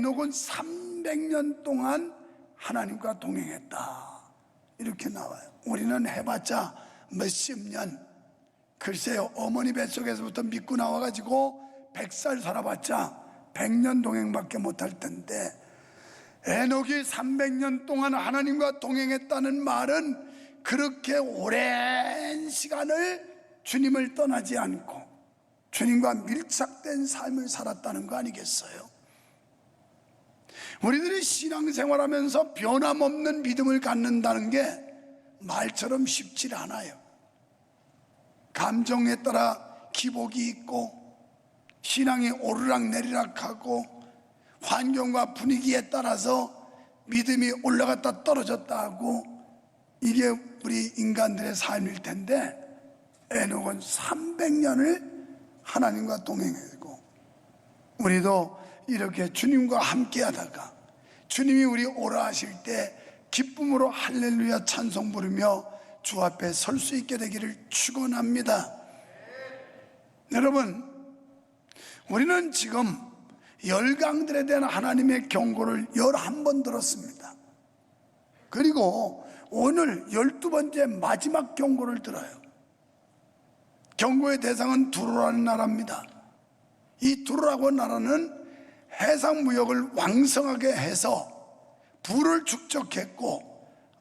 에녹은 300년 동안 하나님과 동행했다, 이렇게 나와요. 우리는 해봤자 몇십 년, 글쎄요, 어머니 뱃속에서부터 믿고 나와가지고 100살 살아봤자 100년 동행밖에 못할 텐데, 에녹이 300년 동안 하나님과 동행했다는 말은 그렇게 오랜 시간을 주님을 떠나지 않고 주님과 밀착된 삶을 살았다는 거 아니겠어요? 우리들이 신앙생활하면서 변함없는 믿음을 갖는다는 게 말처럼 쉽지 않아요. 감정에 따라 기복이 있고, 신앙이 오르락내리락하고, 환경과 분위기에 따라서 믿음이 올라갔다 떨어졌다 하고, 이게 우리 인간들의 삶일 텐데, 에녹은 300년을 하나님과 동행했고, 우리도 이렇게 주님과 함께 하다가 주님이 우리 오라 하실 때 기쁨으로 할렐루야 찬송 부르며 주 앞에 설 수 있게 되기를 축원합니다. 여러분, 우리는 지금 열강들에 대한 하나님의 경고를 11번 들었습니다. 그리고 오늘 12번째 마지막 경고를 들어요. 경고의 대상은 두로라는 나라입니다. 이 두로라고 나라는 해상무역을 왕성하게 해서 부를 축적했고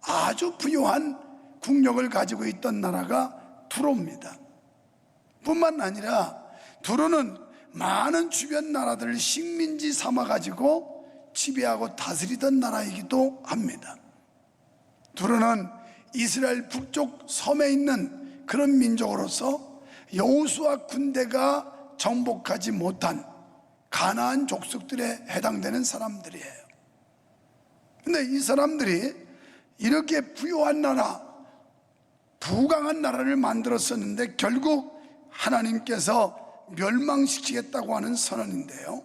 아주 부유한 국력을 가지고 있던 나라가 두로입니다. 뿐만 아니라 두로는 많은 주변 나라들을 식민지 삼아가지고 지배하고 다스리던 나라이기도 합니다. 두로는 이스라엘 북쪽 섬에 있는 그런 민족으로서 여호수아 군대가 정복하지 못한 가나안 족속들에 해당되는 사람들이에요. 근데 이 사람들이 이렇게 부유한 나라, 부강한 나라를 만들었었는데 결국 하나님께서 멸망시키겠다고 하는 선언인데요,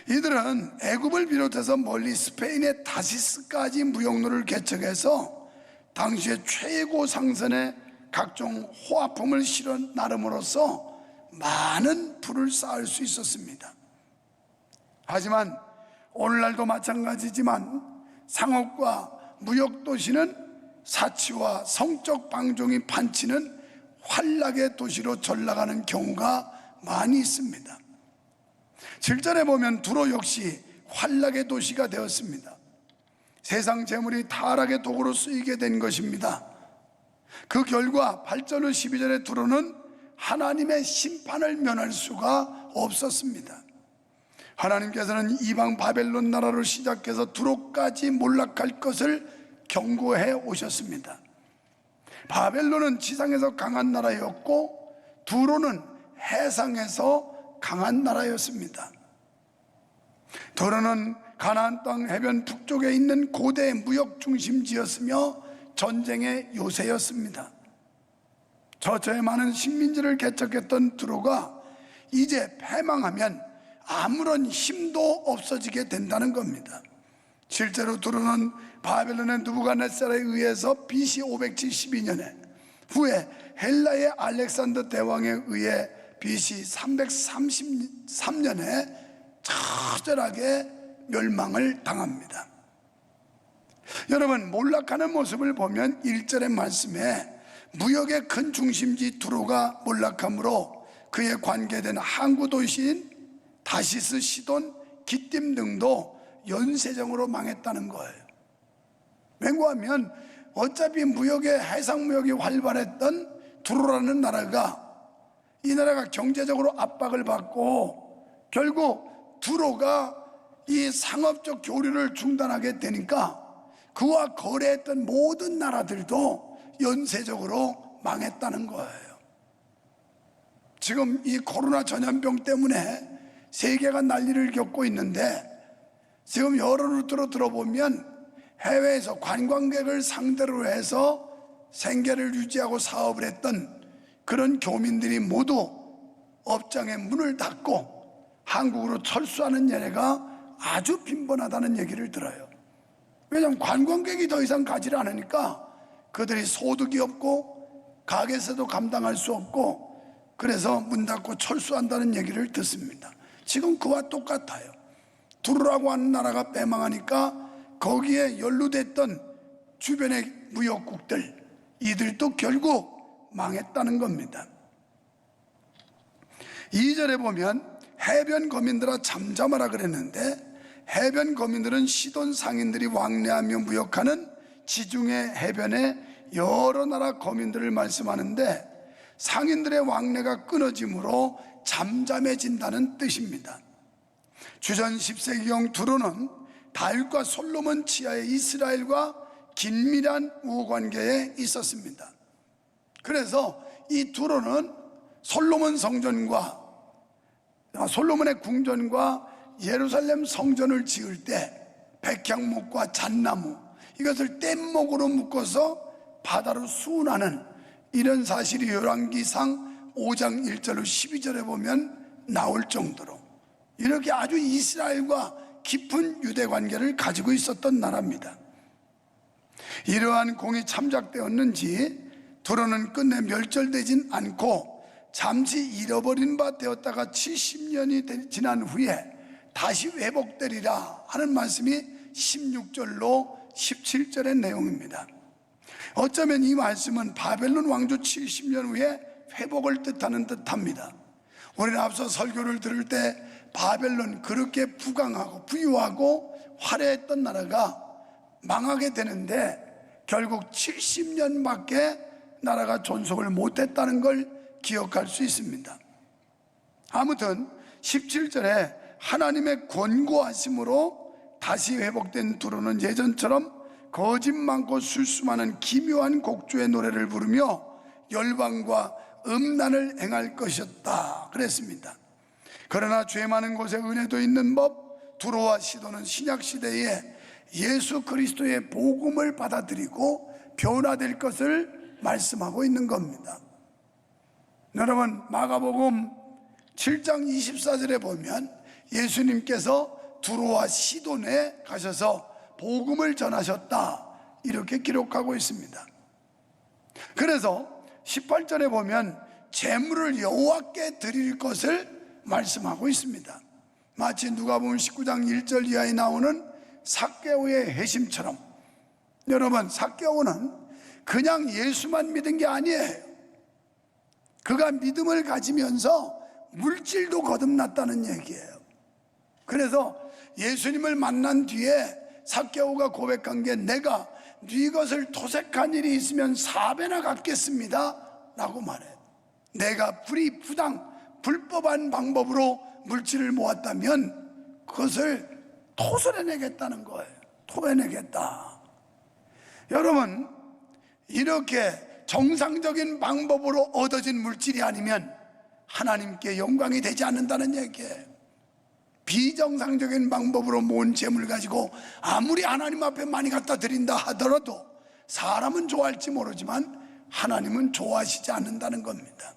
이들은 애굽을 비롯해서 멀리 스페인의 다시스까지 무역로를 개척해서 당시의 최고 상선의 각종 호화품을 실어 나름으로써 많은 부를 쌓을 수 있었습니다. 하지만 오늘날도 마찬가지지만 상업과 무역 도시는 사치와 성적 방종이 판치는 환락의 도시로 전락하는 경우가 많이 있습니다. 7절에 보면 두로 역시 환락의 도시가 되었습니다. 세상 재물이 타락의 도구로 쓰이게 된 것입니다. 그 결과 8절로 12절의 두로는 하나님의 심판을 면할 수가 없었습니다. 하나님께서는 이방 바벨론 나라로 시작해서 두로까지 몰락할 것을 경고해 오셨습니다. 바벨론은 지상에서 강한 나라였고 두로는 해상에서 강한 나라였습니다. 두로는 가나안 땅 해변 북쪽에 있는 고대 무역 중심지였으며 전쟁의 요새였습니다. 저처에 많은 식민지를 개척했던 두로가 이제 패망하면 아무런 힘도 없어지게 된다는 겁니다. 실제로 두로는 바벨론의 느부갓네살에 의해서 BC 572년에 후에 헬라의 알렉산더 대왕에 의해 BC 333년에 처절하게 멸망을 당합니다. 여러분, 몰락하는 모습을 보면 1절의 말씀에 무역의 큰 중심지 두로가 몰락함으로 그에 관계된 항구 도시인 다시스, 시돈, 기띔 등도 연쇄적으로 망했다는 거예요. 왜냐하면 어차피 해상 무역이 활발했던 두로라는 나라가, 이 나라가 경제적으로 압박을 받고 결국 두로가 이 상업적 교류를 중단하게 되니까 그와 거래했던 모든 나라들도 연쇄적으로 망했다는 거예요. 지금 이 코로나 전염병 때문에 세계가 난리를 겪고 있는데, 지금 여러 루트로 들어보면 해외에서 관광객을 상대로 해서 생계를 유지하고 사업을 했던 그런 교민들이 모두 업장의 문을 닫고 한국으로 철수하는 예례가 아주 빈번하다는 얘기를 들어요. 왜냐하면 관광객이 더 이상 가지를 않으니까 그들이 소득이 없고 가게세도 감당할 수 없고 그래서 문 닫고 철수한다는 얘기를 듣습니다. 지금 그와 똑같아요. 두로라고 하는 나라가 패망하니까 거기에 연루됐던 주변의 무역국들, 이들도 결국 망했다는 겁니다. 2절에 보면 해변 거민들아 잠잠하라 그랬는데, 해변 거민들은 시돈 상인들이 왕래하며 무역하는 지중해 해변의 여러 나라 거민들을 말씀하는데, 상인들의 왕래가 끊어짐으로 잠잠해진다는 뜻입니다. 주전 10세기경 두로는 다윗과 솔로몬 치하의 이스라엘과 긴밀한 우호관계에 있었습니다. 그래서 이 두로는 솔로몬의 궁전과 예루살렘 성전을 지을 때 백향목과 잣나무, 이것을 뗏목으로 묶어서 바다로 수운하는 이런 사실이 열왕기상 5장 1절로 12절에 보면 나올 정도로 이렇게 아주 이스라엘과 깊은 유대 관계를 가지고 있었던 나라입니다. 이러한 공이 참작되었는지 두로는 끝내 멸절되진 않고 잠시 잃어버린 바 되었다가 70년이 지난 후에 다시 회복되리라 하는 말씀이 16절로 17절의 내용입니다. 어쩌면 이 말씀은 바벨론 왕조 70년 후에 회복을 뜻하는 듯합니다. 우리는 앞서 설교를 들을 때 바벨론, 그렇게 부강하고 부유하고 화려했던 나라가 망하게 되는데 결국 70년밖에 나라가 존속을 못했다는 걸 기억할 수 있습니다. 아무튼 17절에 하나님의 권고하심으로 다시 회복된 두로는 예전처럼 거짓 많고 술수 많은 기묘한 곡조의 노래를 부르며 열방과 음란을 행할 것이었다 그랬습니다. 그러나 죄 많은 곳에 은혜도 있는 법, 두로와 시도는 신약시대에 예수 그리스도의 복음을 받아들이고 변화될 것을 말씀하고 있는 겁니다. 여러분, 마가복음 7장 24절에 보면 예수님께서 두로와 시돈에 가셔서 복음을 전하셨다 이렇게 기록하고 있습니다. 그래서 18절에 보면 제물을 여호와께 드릴 것을 말씀하고 있습니다. 마치 누가복음 19장 1절 이하에 나오는 삭개오의 회심처럼, 여러분, 삭개오는 그냥 예수만 믿은 게 아니에요. 그가 믿음을 가지면서 물질도 거듭났다는 얘기예요. 그래서 예수님을 만난 뒤에 삭개오가 고백한 게, 내가 네 것을 토색한 일이 있으면 4배나 갚겠습니다 라고 말해요. 내가 불법한 방법으로 물질을 모았다면 그것을 토설해내겠다는 거예요. 토해내겠다. 여러분, 이렇게 정상적인 방법으로 얻어진 물질이 아니면 하나님께 영광이 되지 않는다는 얘기예요. 비정상적인 방법으로 모은 재물 가지고 아무리 하나님 앞에 많이 갖다 드린다 하더라도 사람은 좋아할지 모르지만 하나님은 좋아하시지 않는다는 겁니다.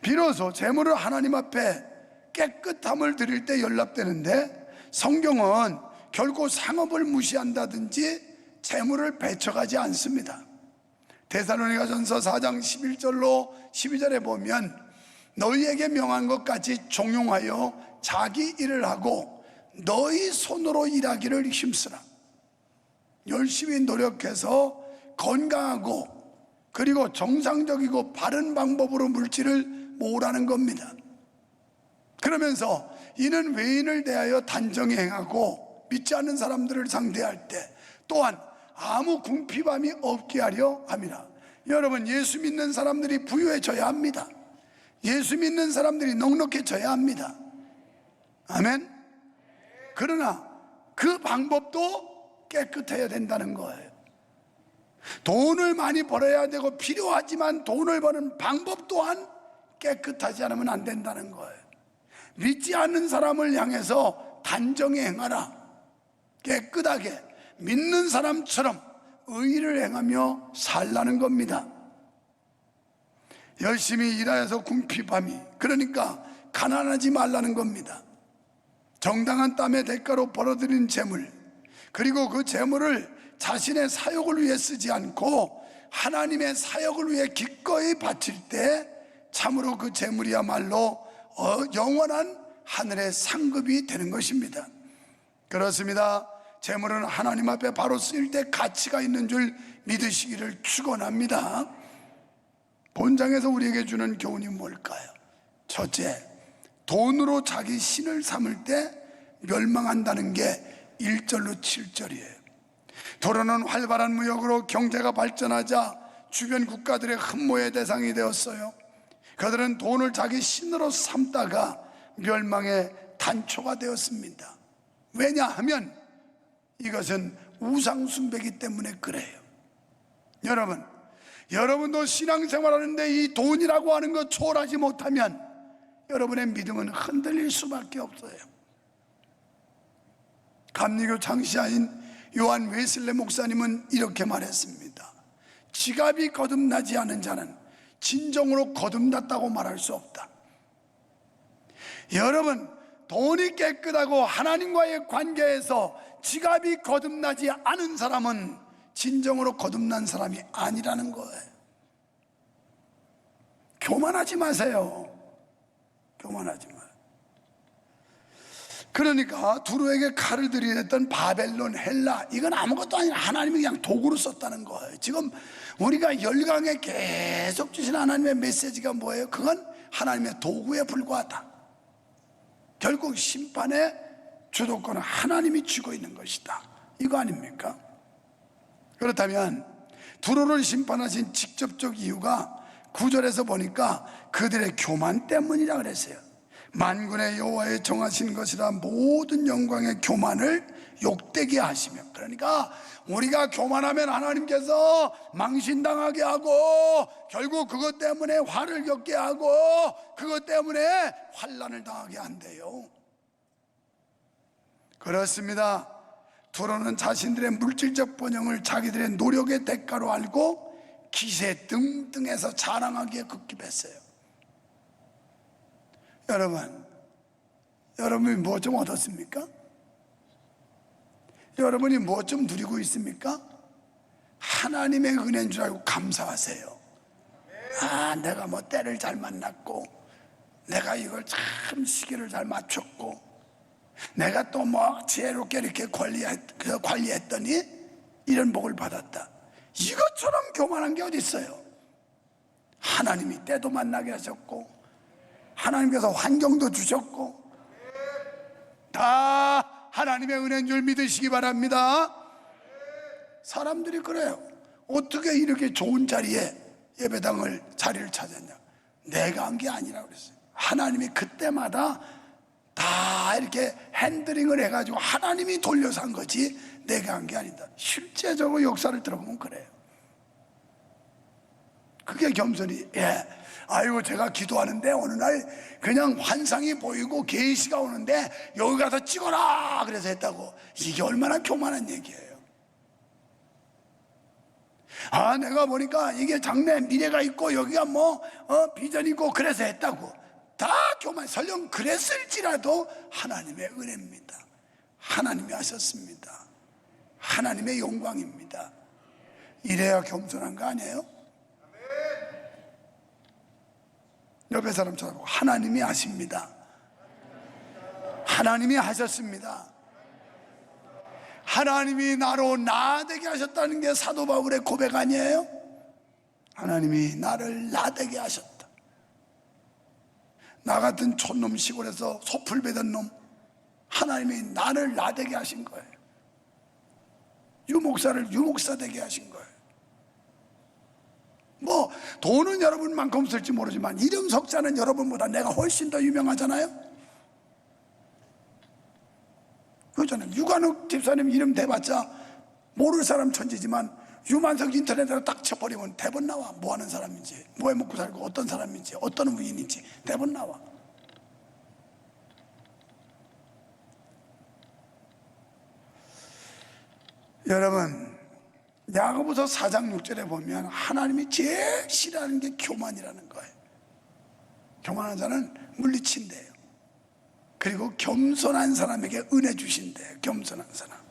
비로소 재물을 하나님 앞에 깨끗함을 드릴 때 연락되는데, 성경은 결코 상업을 무시한다든지 재물을 배척하지 않습니다. 데살로니가전서 4장 11절로 12절에 보면 너희에게 명한 것 같이 종용하여 자기 일을 하고 너희 손으로 일하기를 힘쓰라. 열심히 노력해서 건강하고 그리고 정상적이고 바른 방법으로 물질을 모으라는 겁니다. 그러면서 이는 외인을 대하여 단정히 행하고 믿지 않는 사람들을 상대할 때 또한 아무 궁핍함이 없게 하려 함이라. 여러분, 예수 믿는 사람들이 부유해져야 합니다. 예수 믿는 사람들이 넉넉해져야 합니다. 아멘. 그러나 그 방법도 깨끗해야 된다는 거예요. 돈을 많이 벌어야 되고 필요하지만 돈을 버는 방법 또한 깨끗하지 않으면 안 된다는 거예요. 믿지 않는 사람을 향해서 단정히 행하라. 깨끗하게 믿는 사람처럼 의를 행하며 살라는 겁니다. 열심히 일하여서 궁핍함이, 그러니까 가난하지 말라는 겁니다. 정당한 땀의 대가로 벌어들인 재물, 그리고 그 재물을 자신의 사역을 위해 쓰지 않고 하나님의 사역을 위해 기꺼이 바칠 때 참으로 그 재물이야말로 영원한 하늘의 상급이 되는 것입니다. 그렇습니다. 재물은 하나님 앞에 바로 쓰일 때 가치가 있는 줄 믿으시기를 축원합니다. 본장에서 우리에게 주는 교훈이 뭘까요? 첫째, 돈으로 자기 신을 삼을 때 멸망한다는 게 1절로 7절이에요. 도로는 활발한 무역으로 경제가 발전하자 주변 국가들의 흠모의 대상이 되었어요. 그들은 돈을 자기 신으로 삼다가 멸망의 단초가 되었습니다. 왜냐하면 이것은 우상숭배이기 때문에 그래요. 여러분도 신앙생활하는데 이 돈이라고 하는 것 초월하지 못하면 여러분의 믿음은 흔들릴 수밖에 없어요. 감리교 창시자인 요한 웨슬레 목사님은 이렇게 말했습니다. 지갑이 거듭나지 않은 자는 진정으로 거듭났다고 말할 수 없다. 여러분, 돈이 깨끗하고 하나님과의 관계에서 지갑이 거듭나지 않은 사람은 진정으로 거듭난 사람이 아니라는 거예요. 교만하지 마세요. 교만하지 마세요. 그러니까 두루에게 칼을 들이댔던 바벨론, 헬라, 이건 아무것도 아니라 하나님이 그냥 도구로 썼다는 거예요. 지금 우리가 열강에 계속 주신 하나님의 메시지가 뭐예요? 그건 하나님의 도구에 불과하다. 결국 심판의 주도권은 하나님이 쥐고 있는 것이다, 이거 아닙니까? 그렇다면 두루를 심판하신 직접적 이유가 9절에서 보니까 그들의 교만 때문이라 그랬어요. 만군의 여호와의 정하신 것이라 모든 영광의 교만을 욕되게 하시며, 그러니까 우리가 교만하면 하나님께서 망신당하게 하고 결국 그것 때문에 화를 겪게 하고 그것 때문에 환난을 당하게 한대요. 그렇습니다. 두로는 자신들의 물질적 번영을 자기들의 노력의 대가로 알고 기세 등등해서 자랑하기에 급급했어요. 여러분이 뭐 좀 얻었습니까? 여러분이 뭐 좀 누리고 있습니까? 하나님의 은혜인 줄 알고 감사하세요. 내가 뭐 때를 잘 만났고, 내가 이걸 참 시기를 잘 맞췄고, 내가 또 뭐 지혜롭게 이렇게 관리했더니 이런 복을 받았다. 이것처럼 교만한 게 어디 있어요? 하나님이 때도 만나게 하셨고, 하나님께서 환경도 주셨고, 다 하나님의 은혜인 줄 믿으시기 바랍니다. 사람들이 그래요. 어떻게 이렇게 좋은 자리에 예배당을 자리를 찾았냐? 내가 한 게 아니라 그랬어요. 하나님이 그때마다 다 이렇게 핸들링을 해가지고 하나님이 돌려서 한 거지 내가 한 게 아니다. 실제적으로 역사를 들어보면 그래요. 그게 겸손이. 아이고, 제가 기도하는데 어느 날 그냥 환상이 보이고 계시가 오는데 여기 가서 찍어라 그래서 했다고. 이게 얼마나 교만한 얘기예요. 내가 보니까 이게 장래 미래가 있고 여기가 뭐 비전이 있고 그래서 했다고. 다 교만. 설령 그랬을지라도 하나님의 은혜입니다. 하나님이 하셨습니다. 하나님의 영광입니다. 이래야 겸손한 거 아니에요? 옆에 사람 쳐다보고 하나님이 하십니다. 하나님이 하셨습니다. 하나님이 나로 나되게 하셨다는 게 사도 바울의 고백 아니에요? 하나님이 나를 나되게 하셨다. 나 같은 촌놈 시골에서 소풀 베던 놈, 하나님이 나를 나되게 하신 거예요. 유목사를 유목사 되게 하신 거예요. 뭐 돈은 여러분만큼 쓸지 모르지만 이름 석자는 여러분보다 내가 훨씬 더 유명하잖아요. 그렇잖아요. 유관욱 집사님 이름 대봤자 모를 사람 천지지만 유만석 인터넷으로 딱 쳐버리면 대본 나와. 뭐 하는 사람인지, 뭐해 먹고 살고 어떤 사람인지, 어떤 의인인지 대본 나와. 여러분, 야고보서 4장 6절에 보면 하나님이 제일 싫어하는 게 교만이라는 거예요. 교만한 자는 물리친대요. 그리고 겸손한 사람에게 은혜 주신대요. 겸손한 사람.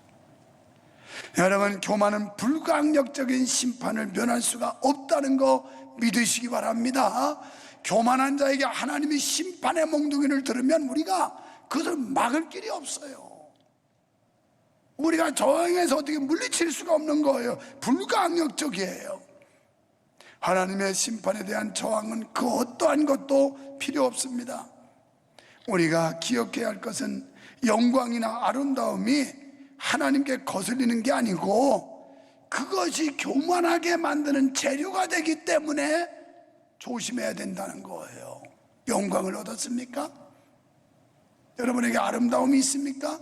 여러분, 교만은 불가항력적인 심판을 면할 수가 없다는 거 믿으시기 바랍니다. 교만한 자에게 하나님이 심판의 몽둥이를 들으면 우리가 그것을 막을 길이 없어요. 우리가 저항해서 어떻게 물리칠 수가 없는 거예요. 불가항력적이에요. 하나님의 심판에 대한 저항은 그 어떠한 것도 필요 없습니다. 우리가 기억해야 할 것은 영광이나 아름다움이 하나님께 거슬리는 게 아니고 그것이 교만하게 만드는 재료가 되기 때문에 조심해야 된다는 거예요. 영광을 얻었습니까? 여러분에게 아름다움이 있습니까?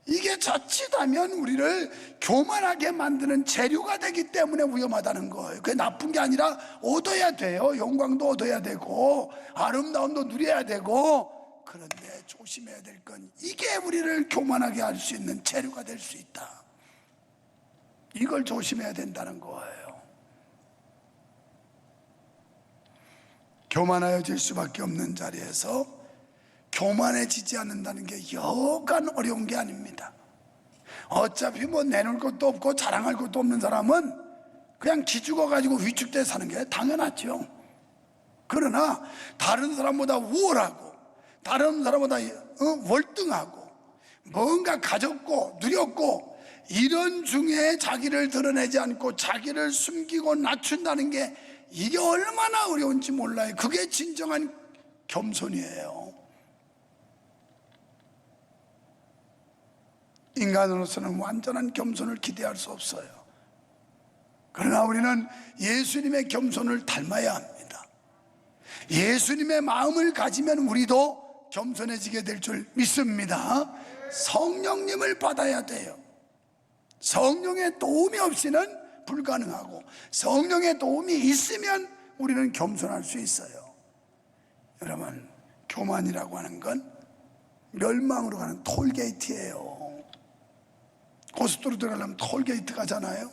이게 자칫하면 우리를 교만하게 만드는 재료가 되기 때문에 위험하다는 거예요. 그게 나쁜 게 아니라 얻어야 돼요. 영광도 얻어야 되고 아름다움도 누려야 되고, 그런데 조심해야 될 건 이게 우리를 교만하게 할 수 있는 재료가 될 수 있다. 이걸 조심해야 된다는 거예요. 교만하여질 수밖에 없는 자리에서 교만해지지 않는다는 게 여간 어려운 게 아닙니다. 어차피 뭐 내놓을 것도 없고 자랑할 것도 없는 사람은 그냥 기죽어가지고 위축돼 사는 게 당연하죠. 그러나 다른 사람보다 우월하고 다른 사람보다 월등하고 뭔가 가졌고 누렸고 이런 중에 자기를 드러내지 않고 자기를 숨기고 낮춘다는 게 이게 얼마나 어려운지 몰라요. 그게 진정한 겸손이에요. 인간으로서는 완전한 겸손을 기대할 수 없어요. 그러나 우리는 예수님의 겸손을 닮아야 합니다. 예수님의 마음을 가지면 우리도 겸손해지게 될 줄 믿습니다. 성령님을 받아야 돼요. 성령의 도움이 없이는 불가능하고 성령의 도움이 있으면 우리는 겸손할 수 있어요. 여러분, 교만이라고 하는 건 멸망으로 가는 톨게이트예요. 고속도로 들어가려면 톨게이트 가잖아요.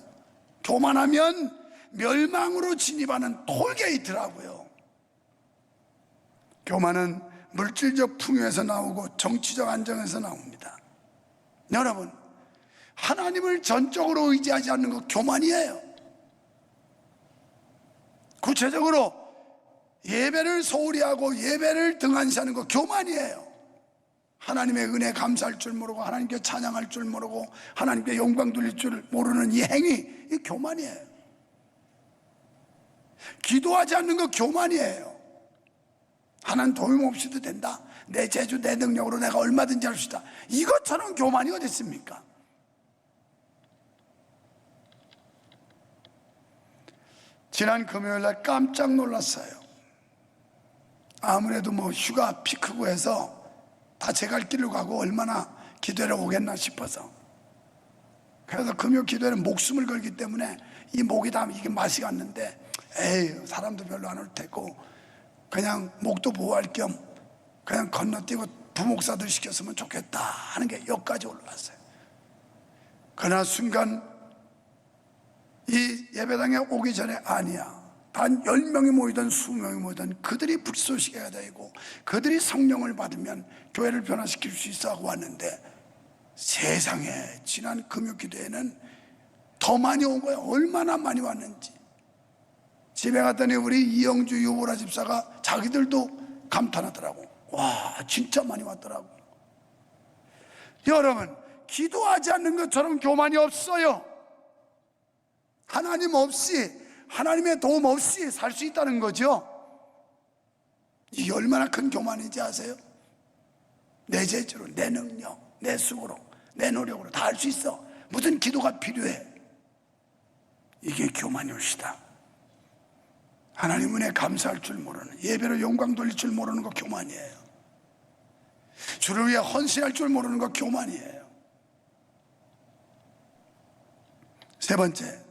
교만하면 멸망으로 진입하는 톨게이트라고요. 교만은 물질적 풍요에서 나오고 정치적 안정에서 나옵니다. 여러분, 하나님을 전적으로 의지하지 않는 거 교만이에요. 구체적으로 예배를 소홀히 하고 예배를 등한시하는 거 교만이에요. 하나님의 은혜 감사할 줄 모르고 하나님께 찬양할 줄 모르고 하나님께 영광 돌릴 줄 모르는 이 행위, 이 교만이에요. 기도하지 않는 거 교만이에요. 하나님 도움 없이도 된다, 내 재주 내 능력으로 내가 얼마든지 할 수 있다, 이것처럼 교만이 어디 있습니까? 지난 금요일날 깜짝 놀랐어요. 아무래도 뭐 휴가 피크고 해서 다 제 갈 길로 가고 얼마나 기도를 오겠나 싶어서, 그래서 금요 기도에는 목숨을 걸기 때문에 이 목이 다 이게 맛이 갔는데, 에이 사람도 별로 안 올 테고 그냥 목도 보호할 겸 그냥 건너뛰고 부목사들 시켰으면 좋겠다 하는 게 여기까지 올라왔어요. 그러나 순간 이 예배당에 오기 전에 아니야, 단 10명이 모이든 20명이 모이든 그들이 불쏘시개가 되고 그들이 성령을 받으면 교회를 변화시킬 수 있어 하고 왔는데, 세상에 지난 금요기도에는 더 많이 온 거예요. 얼마나 많이 왔는지. 집에 갔더니 우리 이영주 유보라 집사가 자기들도 감탄하더라고. 와, 진짜 많이 왔더라고. 여러분, 기도하지 않는 것처럼 교만이 없어요. 하나님 없이, 하나님의 도움 없이 살 수 있다는 거죠. 이게 얼마나 큰 교만인지 아세요? 내 재주로, 내 능력, 내 수고로, 내 노력으로 다 할 수 있어. 무슨 기도가 필요해? 이게 교만이 올시다. 하나님 은혜 감사할 줄 모르는, 예배로 영광 돌릴 줄 모르는 거 교만이에요. 주를 위해 헌신할 줄 모르는 거 교만이에요. 세 번째,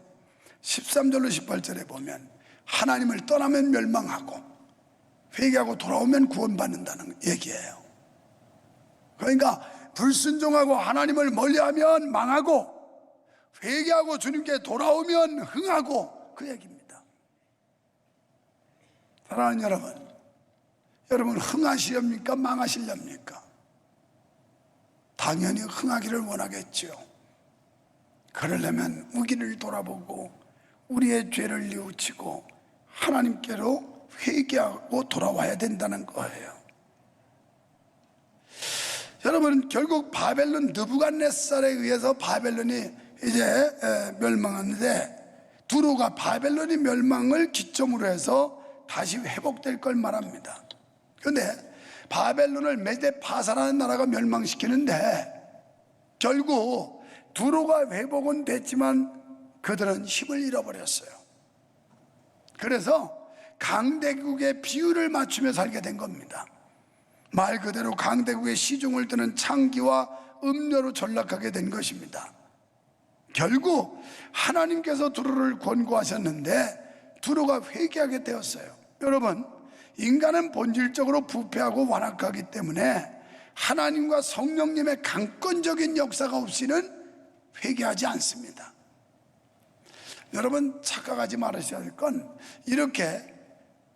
13절로 18절에 보면 하나님을 떠나면 멸망하고 회개하고 돌아오면 구원받는다는 얘기예요. 그러니까 불순종하고 하나님을 멀리하면 망하고 회개하고 주님께 돌아오면 흥하고, 그 얘기입니다. 사랑하는 여러분, 여러분 흥하시렵니까? 망하시렵니까? 당연히 흥하기를 원하겠죠. 그러려면 우리를 돌아보고 우리의 죄를 뉘우치고 하나님께로 회개하고 돌아와야 된다는 거예요. 여러분, 결국 바벨론 느부갓네살에 의해서 바벨론이 이제 멸망하는데, 두로가 바벨론이 멸망을 기점으로 해서 다시 회복될 걸 말합니다. 그런데 바벨론을 메데파사라는 나라가 멸망시키는데 결국 두로가 회복은 됐지만 그들은 힘을 잃어버렸어요. 그래서 강대국의 비율을 맞추며 살게 된 겁니다. 말 그대로 강대국의 시중을 드는 창기와 음료로 전락하게 된 것입니다. 결국 하나님께서 두로를 권고하셨는데 두로가 회개하게 되었어요. 여러분, 인간은 본질적으로 부패하고 완악하기 때문에 하나님과 성령님의 강권적인 역사가 없이는 회개하지 않습니다. 여러분, 착각하지 말으셔야 할 건, 이렇게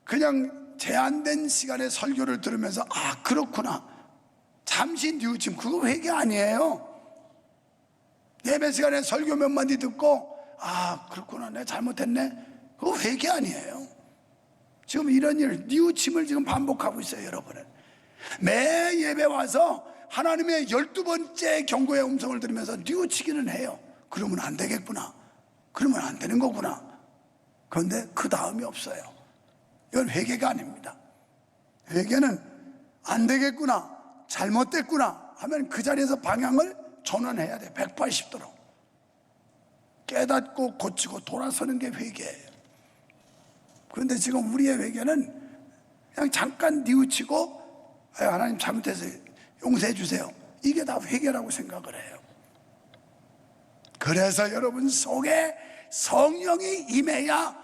그냥 제한된 시간에 설교를 들으면서 아 그렇구나, 잠시 뉘우침, 그거 회개 아니에요. 예배 시간에 설교 몇 마디 듣고 아 그렇구나, 내가 잘못했네, 그거 회개 아니에요. 지금 이런 일, 뉘우침을 지금 반복하고 있어요. 여러분은 매 예배 와서 하나님의 12번째 경고의 음성을 들으면서 뉘우치기는 해요. 그러면 안 되겠구나, 그러면 안 되는 거구나. 그런데 그 다음이 없어요. 이건 회개가 아닙니다. 회개는 안 되겠구나, 잘못됐구나 하면 그 자리에서 방향을 전환해야 돼. 180도로 깨닫고 고치고 돌아서는 게 회개예요. 그런데 지금 우리의 회개는 그냥 잠깐 뉘우치고 하나님 잘못해서 용서해 주세요, 이게 다 회개라고 생각을 해요. 그래서 여러분 속에 성령이 임해야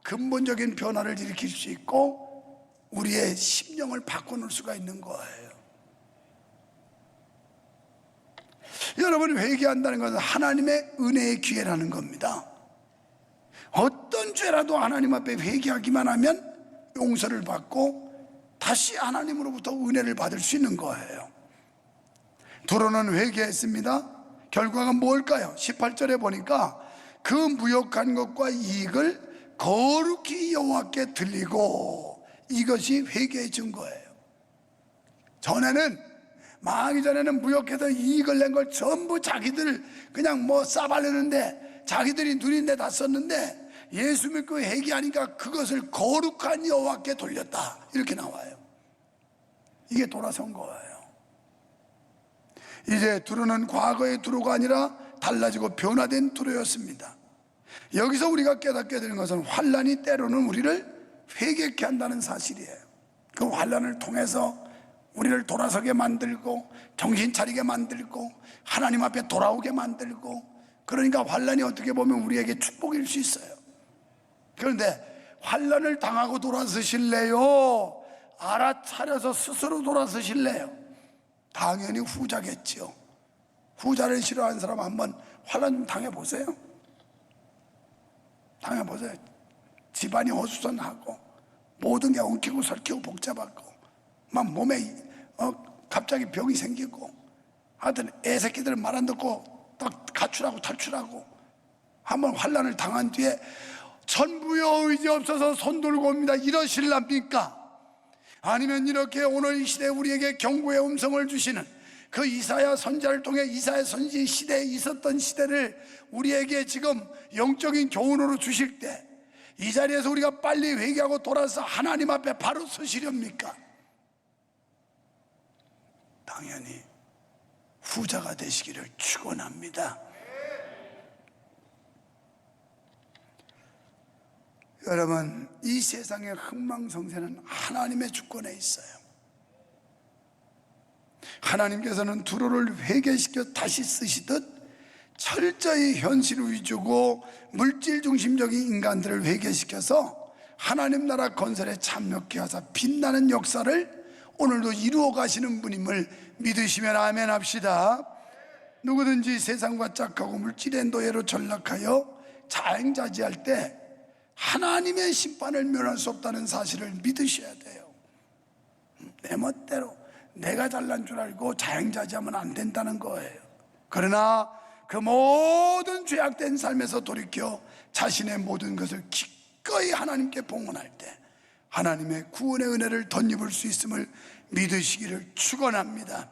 근본적인 변화를 일으킬 수 있고 우리의 심령을 바꿔놓을 수가 있는 거예요. 여러분, 회개한다는 것은 하나님의 은혜의 기회라는 겁니다. 어떤 죄라도 하나님 앞에 회개하기만 하면 용서를 받고 다시 하나님으로부터 은혜를 받을 수 있는 거예요. 두로는 회개했습니다. 결과가 뭘까요? 18절에 보니까 그 무역한 것과 이익을 거룩히 여호와께 드리고, 이것이 회개의 증거예요. 전에는, 망하기 전에는 무역해서 이익을 낸 걸 전부 자기들 그냥 뭐 싸바르는데 자기들이 누린 데 다 썼는데, 예수 믿고 회개하니까 그것을 거룩한 여호와께 돌렸다, 이렇게 나와요. 이게 돌아선 거예요. 이제 두로는 과거의 두로가 아니라 달라지고 변화된 두로였습니다. 여기서 우리가 깨닫게 되는 것은 환난이 때로는 우리를 회개케 한다는 사실이에요. 그 환난을 통해서 우리를 돌아서게 만들고 정신 차리게 만들고 하나님 앞에 돌아오게 만들고, 그러니까 환난이 어떻게 보면 우리에게 축복일 수 있어요. 그런데 환난을 당하고 돌아서실래요? 알아차려서 스스로 돌아서실래요? 당연히 후자겠죠. 후자를 싫어하는 사람 한번 환난 좀 당해보세요. 당해보세요. 집안이 어수선하고 모든 게 엉키고 설키고 복잡하고 막 몸에 갑자기 병이 생기고, 하여튼 애새끼들은 말 안 듣고 딱 가출하고 탈출하고, 한번 환난을 당한 뒤에 천부여 의지 없어서 손 들고 옵니다, 이러실랍니까? 아니면 이렇게 오늘 이 시대에 우리에게 경고의 음성을 주시는 그 이사야 선지자를 통해 이사야 선지 시대에 있었던 시대를 우리에게 지금 영적인 교훈으로 주실 때, 이 자리에서 우리가 빨리 회개하고 돌아서 하나님 앞에 바로 서시렵니까? 당연히 후자가 되시기를 축원합니다. 여러분, 이 세상의 흥망성쇠는 하나님의 주권에 있어요. 하나님께서는 두로를 회개시켜 다시 쓰시듯 철저히 현실 위주고 물질 중심적인 인간들을 회개시켜서 하나님 나라 건설에 참여케 하사 빛나는 역사를 오늘도 이루어 가시는 분임을 믿으시면 아멘 합시다. 누구든지 세상과 짝하고 물질의 노예로 전락하여 자행자지할 때 하나님의 심판을 면할 수 없다는 사실을 믿으셔야 돼요. 내 멋대로 내가 잘난 줄 알고 자행자지하면 안 된다는 거예요. 그러나 그 모든 죄악된 삶에서 돌이켜 자신의 모든 것을 기꺼이 하나님께 봉헌할 때 하나님의 구원의 은혜를 덧입을 수 있음을 믿으시기를 축원합니다.